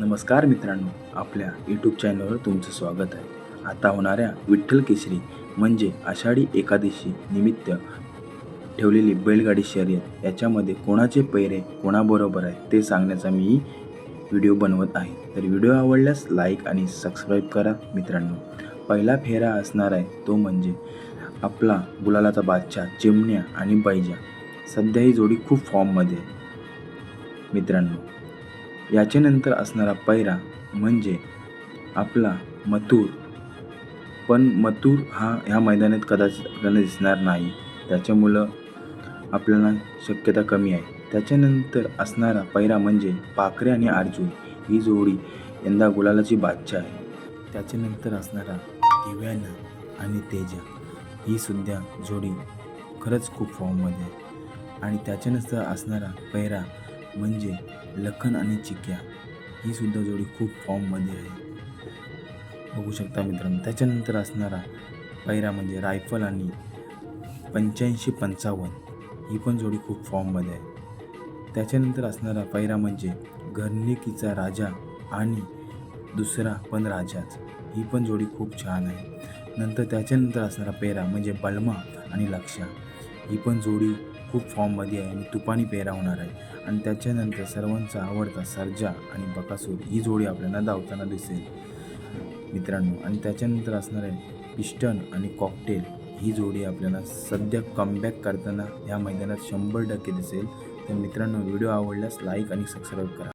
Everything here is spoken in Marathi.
नमस्कार मित्रांनो, आपल्या यूट्यूब चॅनलवर तुमचं स्वागत आहे. आता होणाऱ्या विठ्ठल केसरी म्हणजे आषाढी एकादशी निमित्त ठेवलेली बैलगाडी शर्यत याच्यामध्ये कोणाचे पैरे कोणाबरोबर आहे ते सांगण्याचा मी व्हिडिओ बनवत आहे. तर व्हिडिओ आवडल्यास लाईक आणि सबस्क्राईब करा मित्रांनो. पहिला फेरा असणार आहे तो म्हणजे आपला गुलालाचा बादशाह चिमण्या आणि बैजा. सध्या ही जोडी खूप फॉर्ममध्ये आहे मित्रांनो. याच्यानंतर असणारा पैरा म्हणजे आपला मथुर, पण मथुर हा ह्या मैदानात कदाचित आपल्याला दिसणार नाही, त्याच्यामुळं आपल्याला शक्यता कमी आहे. त्याच्यानंतर असणारा पैरा म्हणजे पाखरे आणि अर्जुन, ही जोडी यंदा गुलालाची बादशाह आहे. त्याच्यानंतर असणारा दिव्याना आणि तेजा, ही सुद्धा जोडी खरंच खूप फॉर्ममध्ये आहे. आणि त्याच्यानंतर असणारा पैरा म्हणजे लखन आणि चिक्या, ही सुद्धा जोडी खूप फॉर्ममध्ये आहे, बघू शकता मित्रांनो. त्याच्यानंतर असणारा पैरा म्हणजे रायफल आणि 85-55, ही पण जोडी खूप फॉर्ममध्ये आहे. त्याच्यानंतर असणारा पैरा म्हणजे घरनिकीचा राजा आणि दुसरा पण राजाच, ही पण जोडी खूप छान आहे. त्याच्यानंतर असणारा पैरा म्हणजे बलमा आणि लक्षा, ही पण जोडी खूप फॉर्ममध्ये आहे आणि तुपानी पेहरा होणार आहे. आणि त्याच्यानंतर सर्वांचा आवडता सर्जा आणि बकासूर, ही जोडी आपल्याला धावताना दिसेल मित्रांनो. आणि त्याच्यानंतर असणार आहे पिस्टन आणि कॉकटेल, ही जोडी आपल्याला सध्या कमबॅक करताना या मैदानात 100% दिसेल. तर मित्रांनो, व्हिडिओ आवडल्यास लाईक आणि सबस्क्राईब करा.